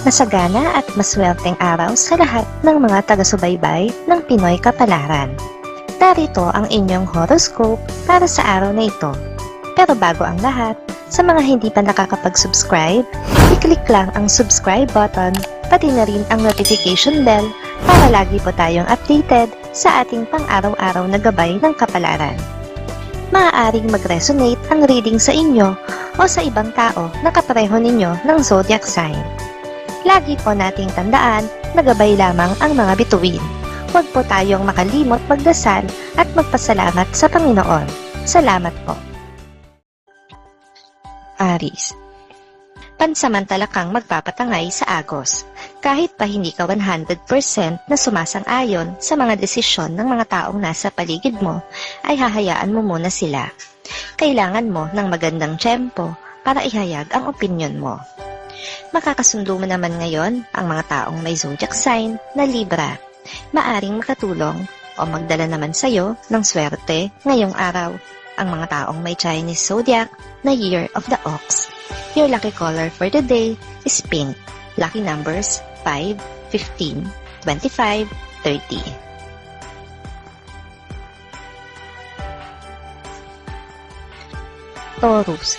Masagana at maswerteng araw sa lahat ng mga taga-subaybay ng Pinoy Kapalaran. Narito ang inyong horoscope para sa araw na ito. Pero bago ang lahat, sa mga hindi pa nakakapag-subscribe, i-click lang ang subscribe button, pati na rin ang notification bell para lagi po tayong updated sa ating pang-araw-araw na gabay ng kapalaran. Maaaring mag-resonate ang reading sa inyo o sa ibang tao na kapareho ninyo ng zodiac sign. Lagi po nating tandaan na gabay lamang ang mga bituin. Huwag po tayong makalimot magdasal at magpasalamat sa Panginoon. Salamat po. Aries. Pansamantala kang magpapatangay sa Agos. Kahit pa hindi ka 100% na sumasang-ayon sa mga desisyon ng mga taong nasa paligid mo, ay hahayaan mo muna sila. Kailangan mo ng magandang tiyempo para ihayag ang opinyon mo. Makakasundo mo naman ngayon ang mga taong may zodiac sign na Libra. Maaring makatulong o magdala naman sa'yo ng swerte ngayong araw ang mga taong may Chinese zodiac na Year of the Ox. Your lucky color for the day is pink. Lucky numbers 5, 15, 25, 30. Taurus.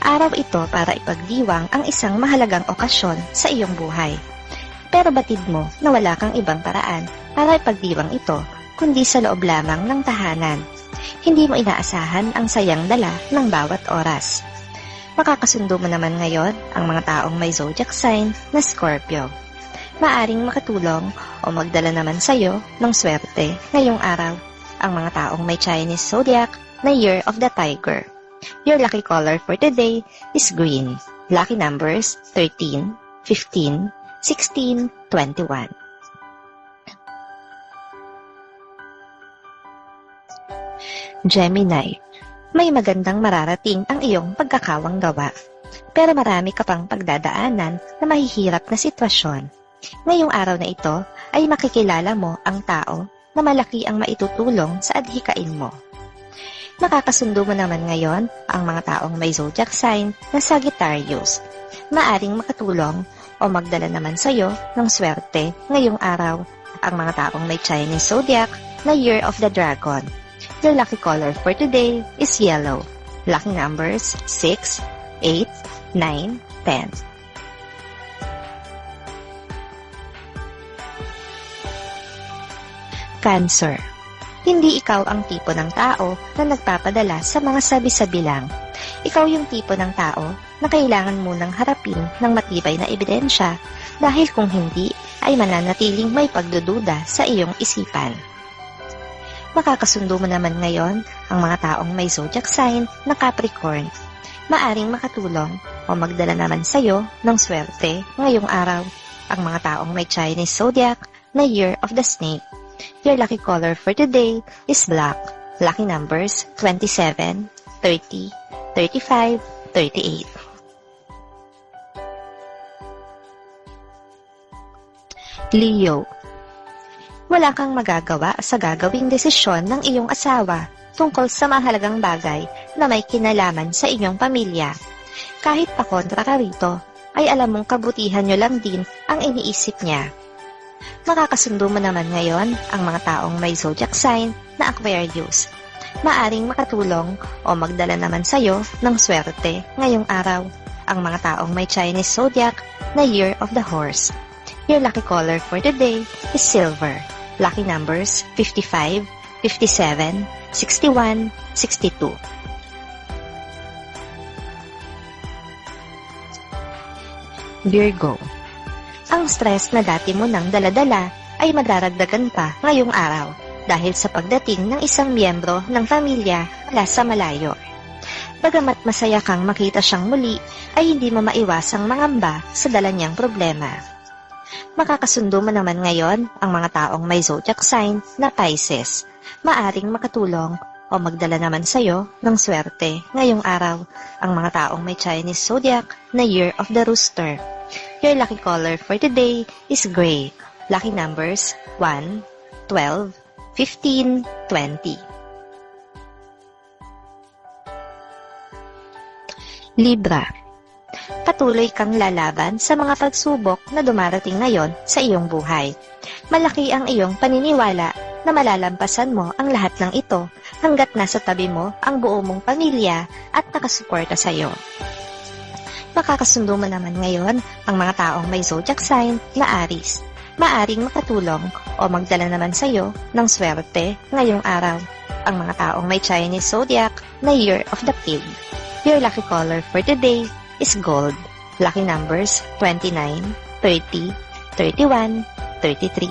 Araw ito para ipagdiwang ang isang mahalagang okasyon sa iyong buhay. Pero batid mo na wala kang ibang paraan para ipagdiwang ito kundi sa loob lamang ng tahanan. Hindi mo inaasahan ang sayang dala ng bawat oras. Makakasundo mo naman ngayon ang mga taong may zodiac sign na Scorpio. Maaring makatulong o magdala naman sa'yo ng swerte ngayong araw ang mga taong may Chinese zodiac na Year of the Tiger. Your lucky color for today is green. Lucky numbers 13, 15, 16, 21. Gemini. May magandang mararating ang iyong pagkakawang gawa. Pero marami ka pang pagdadaanan na mahihirap na sitwasyon. Ngayong araw na ito ay makikilala mo ang tao na malaki ang maitutulong sa adhikain mo. Makakasundo mo naman ngayon ang mga taong may zodiac sign na Sagittarius. Maaring makatulong o magdala naman sa'yo ng swerte ngayong araw ang mga taong may Chinese zodiac na Year of the Dragon. Your lucky color for today is yellow. Lucky numbers 6, 8, 9, 10. Cancer. Hindi ikaw ang tipo ng tao na nagpapadala sa mga sabi-sabi lang. Ikaw yung tipo ng tao na kailangan munang harapin ng matibay na ebidensya dahil kung hindi ay mananatiling may pagdududa sa iyong isipan. Makakasundo mo naman ngayon ang mga taong may zodiac sign na Capricorn. Maaring makatulong o magdala naman sa'yo ng swerte ngayong araw ang mga taong may Chinese zodiac na Year of the Snake. Your lucky color for today is black. Lucky numbers 27, 30, 35, 38. Leo. Wala kang magagawa sa gagawing desisyon ng iyong asawa tungkol sa mahalagang bagay na may kinalaman sa inyong pamilya. Kahit pa kontra ka rito, ay alam mong kabutihan nyo lang din ang iniisip niya. Makakasundo mo naman ngayon ang mga taong may zodiac sign na Aquarius. Maaring makatulong o magdala naman sa'yo ng swerte ngayong araw ang mga taong may Chinese zodiac na Year of the Horse. Your lucky color for today is silver. Lucky numbers 55, 57, 61, 62. Virgo. Ang stress na dati mo nang daladala ay madaragdagan pa ngayong araw dahil sa pagdating ng isang miyembro ng pamilya mula sa malayo. Bagamat masaya kang makita siyang muli, ay hindi mo maiwasang mangamba sa dala niyang problema. Makakasundo mo naman ngayon ang mga taong may zodiac sign na Pisces. Maaring makatulong o magdala naman sa'yo ng swerte ngayong araw ang mga taong may Chinese zodiac na Year of the Rooster. Your lucky color for today is gray. Lucky numbers 1, 12, 15, 20. Libra. Patuloy kang lalaban sa mga pagsubok na dumarating ngayon sa iyong buhay. Malaki ang iyong paniniwala na malalampasan mo ang lahat ng ito hanggat nasa tabi mo ang buo mong pamilya at nakasuporta sa iyo. Makakasundo mo naman ngayon ang mga taong may zodiac sign na Aries. Maaring makatulong o magdala naman sa iyo ng swerte ngayong araw ang mga taong may Chinese zodiac na Year of the Pig. Your lucky color for today is gold. Lucky numbers 29, 30, 31, 33.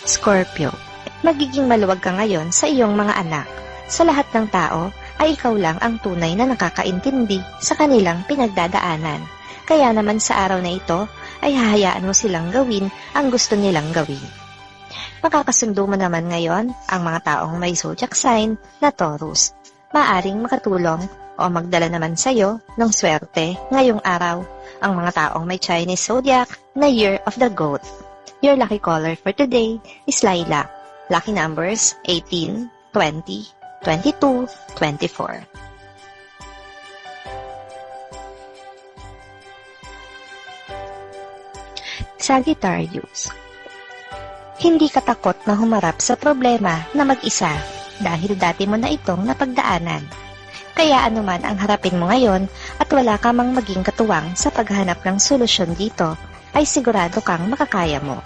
Scorpio, magiging maluwag ka ngayon sa iyong mga anak. Sa lahat ng tao ay ikaw lang ang tunay na nakakaintindi sa kanilang pinagdadaanan. Kaya naman sa araw na ito ay hahayaan mo silang gawin ang gusto nilang gawin. Makakasundo mo naman ngayon ang mga taong may zodiac sign na Taurus. Maaring makatulong o magdala naman sa iyo ng swerte ngayong araw ang mga taong may Chinese zodiac na Year of the Goat. Your lucky color for today is lilac. Lucky numbers 18, 20, 22, 24. Sagittarius, hindi ka takot na humarap sa problema na mag-isa dahil dati mo na itong napagdaanan. Kaya anuman ang harapin mo ngayon at wala ka mang maging katuwang sa paghanap ng solusyon dito, ay sigurado kang makakaya mo.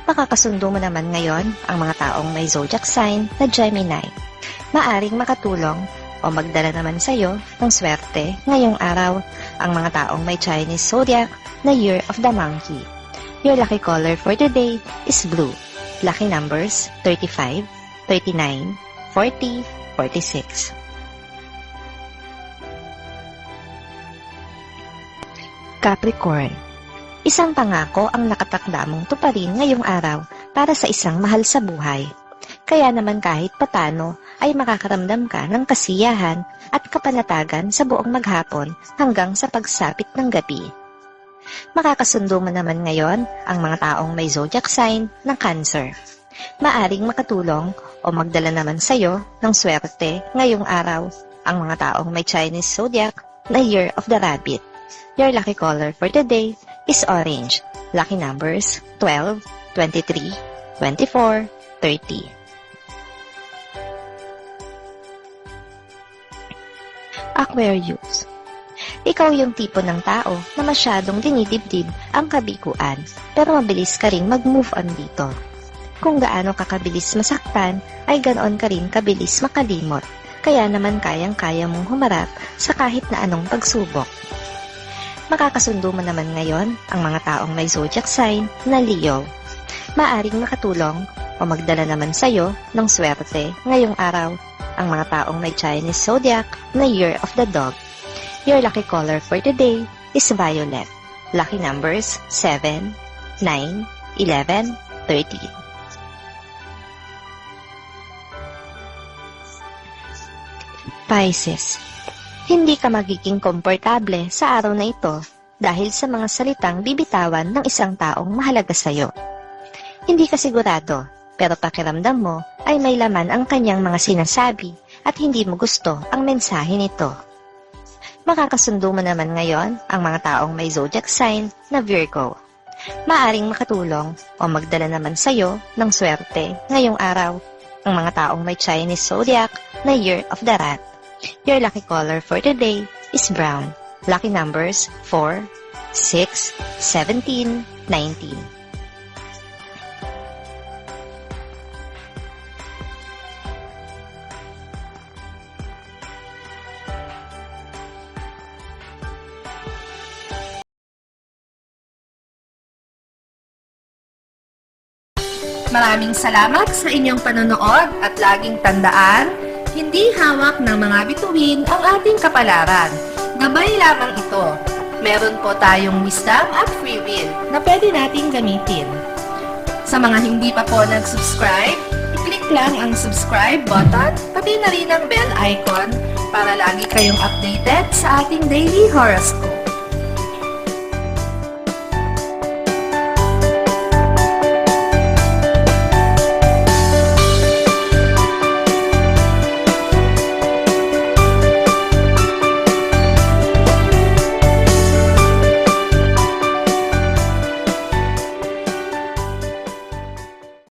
Makakasundo mo naman ngayon ang mga taong may zodiac sign na Gemini. Maaring makatulong o magdala naman sa iyo ng swerte ngayong araw ang mga taong may Chinese zodiac na Year of the Monkey. Your lucky color for today is blue. Lucky numbers 35, 39, 40, 46. Capricorn, isang pangako ang nakatakda mong tuparin ngayong araw para sa isang mahal sa buhay. Kaya naman kahit patano ay makakaramdam ka ng kasiyahan at kapanatagan sa buong maghapon hanggang sa pagsapit ng gabi. Makakasundo mo naman ngayon ang mga taong may zodiac sign ng Cancer. Maaring makatulong o magdala naman sa iyo ng swerte ngayong araw ang mga taong may Chinese zodiac na Year of the Rabbit. Your lucky color for today is orange. Lucky numbers 12, 23, 24, 30. Aquarius, ikaw yung tipo ng tao na masyadong dinidibdib ang kabiguan pero mabilis ka rin mag-move on dito. Kung gaano ka kabilis masaktan ay ganoon ka rin kabilis makalimot, kaya naman kayang-kaya mong humarap sa kahit na anong pagsubok. Makakasundo mo naman ngayon ang mga taong may zodiac sign na Leo. Maaring makatulong o magdala naman sa iyo ng swerte ngayong araw ang mga taong may Chinese zodiac na Year of the Dog. Your lucky color for today is violet. Lucky numbers 7, 9, 11, 13. Pisces, hindi ka magiging komportable sa araw na ito dahil sa mga salitang bibitawan ng isang taong mahalaga sa iyo. Hindi ka sigurado, pero pakiramdam mo ay may laman ang kanyang mga sinasabi at hindi mo gusto ang mensahe nito. Makakasundo mo naman ngayon ang mga taong may zodiac sign na Virgo. Maaring makatulong o magdala naman sa iyo ng swerte ngayong araw ang mga taong may Chinese zodiac na Year of the Rat. Your lucky color for today is brown. Lucky numbers 4, 6, 17, 19. Maraming salamat sa inyong panonood at laging tandaan, hindi hawak ng mga bituin ang ating kapalaran. Gabay lamang ito. Meron po tayong wisdom at free will na pwede nating gamitin. Sa mga hindi pa po nag-subscribe, i-click lang ang subscribe button, pati na rin ang bell icon para lagi kayong updated sa ating daily horoscope.